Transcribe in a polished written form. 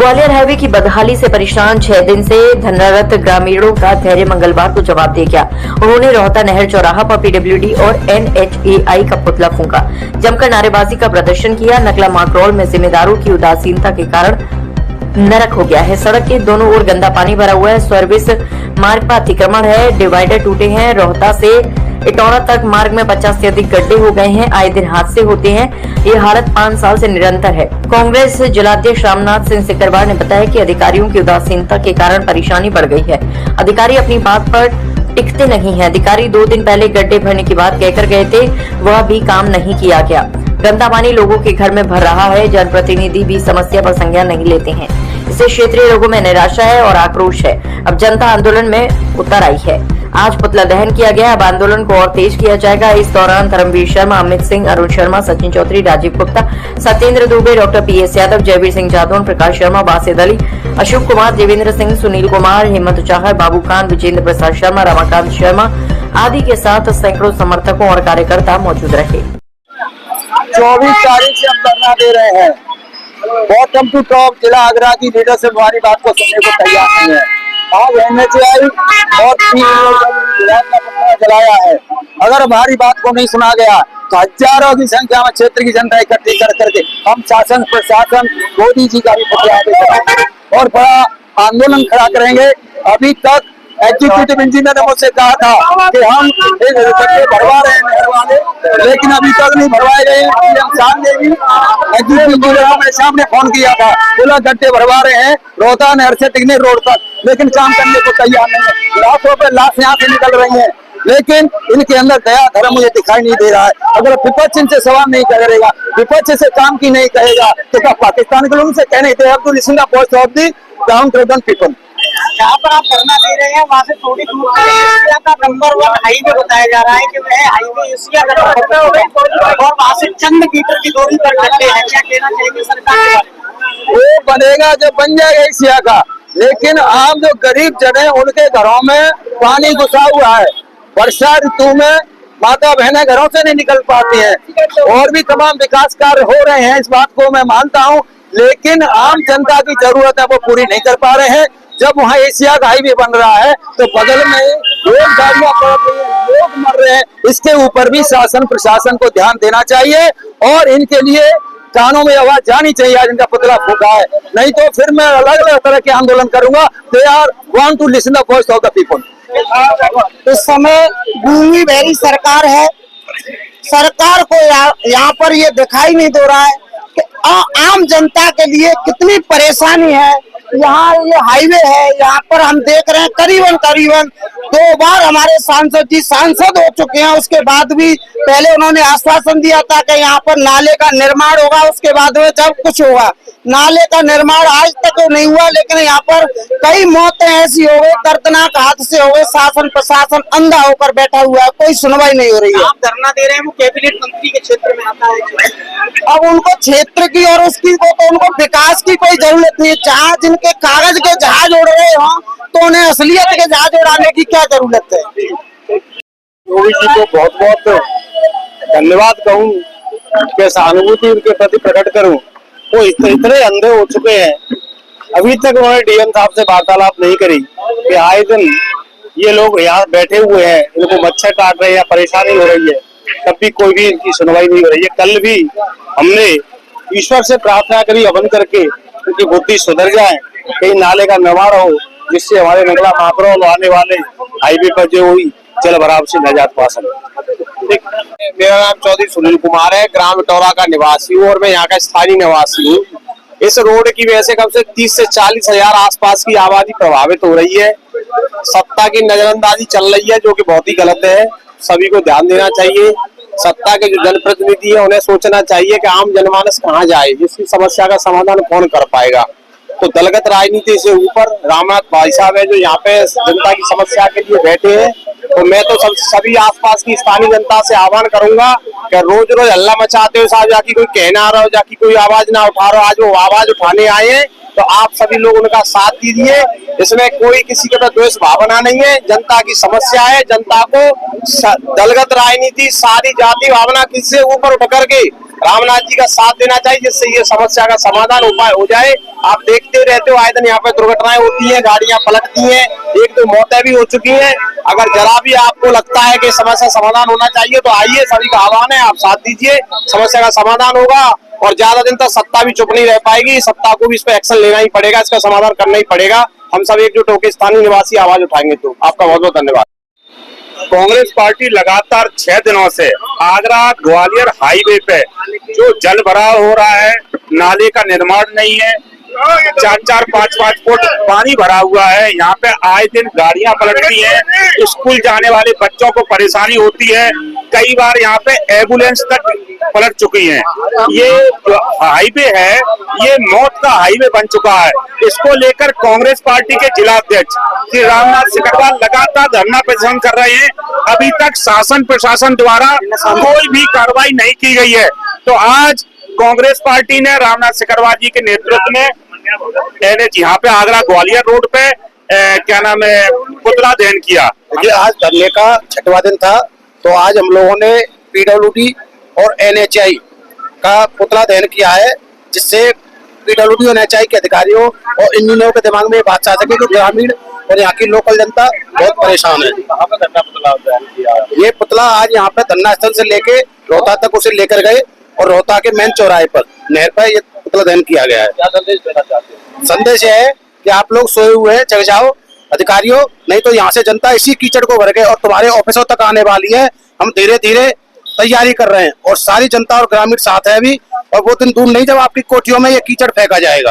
Gwalior highway की बदहाली से परेशान 6 दिन से धन्नारत ग्रामीणों का धैर्य मंगलवार को जवाब दे गया। उन्होंने रोहता नहर चौराहा पर पीडब्ल्यूडी और एनएचएआई का पुतला फूंका, जमकर नारेबाजी का प्रदर्शन किया। नकला माकरोल में जिम्मेदारों की उदासीनता के कारण नरक हो गया है। सड़क के दोनों ओर गंदा पानी भरा हुआ है। सर्विस मार्ग पर अतिक्रमण है, डिवाइडर टूटे हैं। रोहता से इटौरा तक मार्ग में 50 से अधिक गड्ढे हो गए हैं। आए दिन हादसे होते हैं। ये हालत 5 साल से निरंतर है। कांग्रेस जिलाध्यक्ष रामनाथ सिंह सिकरवार ने बताया कि अधिकारियों की उदासीनता के कारण परेशानी बढ़ गई है। अधिकारी अपनी बात पर टिकते नहीं हैं। अधिकारी 2 दिन पहले गड्ढे भरने की बात कहकर गए थे, वह भी काम नहीं किया गया। गंदा पानी लोगों के घर में भर रहा है। जनप्रतिनिधि भी समस्या पर संज्ञान नहीं लेते हैं। इससे क्षेत्रीय लोगों में निराशा है और आक्रोश है। अब जनता आंदोलन में उतर आई है। आज पुतला दहन किया गया। अब आंदोलन को और तेज किया जाएगा। इस दौरान धर्मवीर शर्मा, अमित सिंह, अरुण शर्मा, सचिन चौधरी, राजीव गुप्ता, सत्येंद्र दुबे, डॉक्टर पीएस यादव, जयवीर सिंह जादौन, प्रकाश शर्मा, बासिद अली, अशोक कुमार, देवेंद्र सिंह, सुनील कुमार, हेमंत चाहर, बाबू खान, विजेंद्र प्रसाद शर्मा, रमाकांत शर्मा आदि के साथ सैकड़ों समर्थकों और कार्यकर्ता मौजूद रहे। 24 तारीख से हम धरना दे रहे हैं। बॉटम टू टॉप जिला आगरा की लीडरशिप हमारी बात को सुनने को तैयार नहीं है। आज एनएचएआई और जलाया है। अगर हमारी बात को नहीं सुना गया तो हजारों की संख्या में क्षेत्र की जनता इकट्ठी कर करके हम शासन प्रशासन मोदी जी का भी पुतला करेंगे और बड़ा आंदोलन खड़ा करेंगे। अभी तक एग्जीक्यूटिव इंजीनियर ने मुझसे कहा था कि हम गड्ढे भरवा रहे हैं नहर वाले, लेकिन अभी तक नहीं भरवाए गए। हम सामने भी एग्जीक्यूटिव इंजीनियर को मैंने सामने फोन किया था, बोला गड्ढे भरवा रहे हैं रोहता नहर से टिकने रोड तक, लेकिन काम करने को तैयार नहीं है। लाखों पे लाश यहाँ से निकल रही है, लेकिन इनके अंदर दया धर्म मुझे दिखाई नहीं दे रहा है। अगर विपक्ष इनसे सवाल नहीं करेगा, विपक्ष से काम की नहीं कहेगा, तो क्या पाकिस्तान के लोग से कहने थे अब तो listen the voice of the down trodden people. जहाँ पर आप धरना दे रहे हैं वहाँ से थोड़ी दूर एशिया का नंबर 1 हाईवे बताया जा रहा है कि वह हाईवे एशिया का और वहाँ से चंद मीटर की दूरी पर गड्ढे हैं। क्या कहना चाहिए सरकार के बारे में? वो बनेगा जब बन जाएगा एशिया का, लेकिन आम जो गरीब जन है उनके घरों में पानी घुसा हुआ है। वर्षा ऋतु में माता बहनें घरों से नहीं निकल पाती हैं। और भी तमाम विकास कार्य हो रहे हैं, इस बात को मैं मानता हूँ, लेकिन आम जनता की जरूरत है वो पूरी नहीं कर पा रहे हैं। जब वहाँ एशिया का हाईवे बन रहा है तो बगल में लोग गाड़ियां पड़ रही हैं, लोग मर रहे हैं। इसके ऊपर भी शासन प्रशासन को ध्यान देना चाहिए और इनके लिए कानों में आवाज जानी चाहिए। आज इनका पुतला फूका है, नहीं तो फिर मैं अलग अलग तरह के आंदोलन करूंगा। They are want to listen the voice of the people. इस समय भूमि भरी सरकार है। सरकार को यहाँ पर ये दिखाई नहीं दे रहा है कि आम जनता के लिए कितनी परेशानी है। यहाँ ये हाईवे है, यहाँ पर हम देख रहे हैं करीबन 2 बार हमारे सांसद जी सांसद हो चुके हैं। उसके बाद भी पहले उन्होंने आश्वासन दिया था कि यहाँ पर नाले का निर्माण होगा, उसके बाद में जब कुछ होगा। नाले का निर्माण आज तक नहीं हुआ, लेकिन यहाँ पर कई मौतें ऐसी हो गई, दर्दनाक हादसे हो गए। शासन प्रशासन अंधा होकर बैठा हुआ है, कोई सुनवाई नहीं हो रही है। आप धरना दे रहे हैं, वो कैबिनेट मंत्री के क्षेत्र में आता है। अब उनको क्षेत्र की और उसकी को तो उनको विकास की कोई जरूरत नहीं है। जहाँ जिनके कागज के जहाज उड़ रहे हो तो उन्हें असलियत के जहाज उड़ाने की क्या जरूरत है। योगी जी को बहुत बहुत धन्यवाद कहूँ, उनके सहानुभूति उनके प्रति प्रकट करूँ। वो इतने अंधे हो चुके हैं, अभी तक उन्होंने डीएम साहब से वार्तालाप नहीं करी कि आए दिन ये लोग यहाँ बैठे हुए हैं, इनको मच्छर काट रहे हैं या परेशानी हो रही है, तब भी कोई भी इनकी सुनवाई नहीं हो रही है। कल भी हमने ईश्वर से प्रार्थना करी हवन करके उनकी बुद्धि सुधर जाए, कहीं नाले का निर्माण हो, जिससे हमारे नगला माकरोल आने वाले हाईवे पर जो हुई जल भराव से निजात पा सके। मेरा नाम चौधरी सुनील कुमार है, ग्राम इटौरा का निवासी हूँ और मैं यहाँ का स्थानीय निवासी हूँ। इस रोड की वजह से कम से 30 से 40 हजार आसपास की आबादी प्रभावित हो रही है। सत्ता की नजरअंदाजी चल रही है, जो कि बहुत ही गलत है। सभी को ध्यान देना चाहिए। सत्ता के जो जनप्रतिनिधि है उन्हें सोचना चाहिए कि आम जनमानस कहाँ जाए, जिसकी समस्या का समाधान कौन कर पाएगा। तो दलगत राजनीति से ऊपर रामनाथ भाई साहब है जो यहाँ पे जनता की समस्या के लिए बैठे हैं। तो मैं तो सभी आसपास की स्थानीय जनता से आह्वान करूंगा कि रोज रोज हल्ला मचाते हो साहब, जाकि कोई कहना आ रहा हो, जाकि कोई आवाज ना उठा रहा हो, आज वो आवाज उठाने आए हैं तो आप सभी लोग उनका साथ दीजिए। इसमें कोई किसी के प्रति द्वेष भावना नहीं है। जनता की समस्या है, जनता को दलगत राजनीति सारी जाति भावना किसी से ऊपर उठ करके रामनाथ जी का साथ देना चाहिए, जिससे ये समस्या का समाधान उपाय हो जाए। आप देखते रहते हो आए दिन यहाँ पे दुर्घटनाएं होती हैं, गाड़ियां पलटती हैं, एक दो मौतें भी हो चुकी हैं। अगर जरा भी आपको लगता है कि समस्या समाधान होना चाहिए तो आइए, सभी का आह्वान है, आप साथ दीजिए, समस्या का समाधान होगा। और ज्यादा दिन तक सत्ता भी चुप नहीं रह पाएगी, सत्ता को भी इस पर एक्शन लेना ही पड़ेगा, इसका समाधान करना ही पड़ेगा। हम सब एकजुट होकर स्थानीय निवासी आवाज उठाएंगे। तो आपका बहुत बहुत धन्यवाद। कांग्रेस पार्टी लगातार 6 दिनों से आगरा ग्वालियर हाईवे पे जो जल भराव हो रहा है, नाले का निर्माण नहीं है, 4-4, 5-5 फुट पानी भरा हुआ है, यहाँ पे आए दिन गाड़ियां पलटती हैं, स्कूल जाने वाले बच्चों को परेशानी होती है, कई बार यहाँ पे एम्बुलेंस तक पलट चुकी हैं। ये जो हाईवे है ये मौत का हाईवे बन चुका है। इसको लेकर कांग्रेस पार्टी के जिला अध्यक्ष श्री रामनाथ सिकरवार लगातार धरना प्रदर्शन कर रहे हैं। अभी तक शासन प्रशासन द्वारा कोई भी कार्रवाई नहीं की गई है। तो आज कांग्रेस पार्टी ने रामनाथ सिकरवार जी के नेतृत्व में यहाँ पे आगरा ग्वालियर रोड पे क्या नाम है पुतला दहन किया। ये आज धरने का 6वां दिन था, तो आज हम लोगों ने पीडब्ल्यूडी और एनएचआई का पुतला दहन किया है, जिससे पीडब्ल्यूडी और एनएचआई के अधिकारियों और इंजीनियरों के दिमाग में ये बात आ सके कि ग्रामीण और यहाँ की लोकल जनता बहुत परेशान है। ये पुतला आज यहाँ पे धरना स्थल से लेके रोहता तक उसे लेकर गए और रोहता के मेन चौराहे पर नहर पर ये पुतला दहन किया गया है। क्या संदेश देना चाहते हैं? संदेश ये है कि आप लोग सोए हुए हैं, जग जाओ अधिकारियों, नहीं तो यहाँ से जनता इसी कीचड़ को भर के और तुम्हारे ऑफिसों तक आने वाली है। हम धीरे धीरे तैयारी कर रहे हैं और सारी जनता और ग्रामीण साथ है अभी, और वो दिन दूर नहीं जब आपकी कोठियों में ये कीचड़ फेंका जाएगा।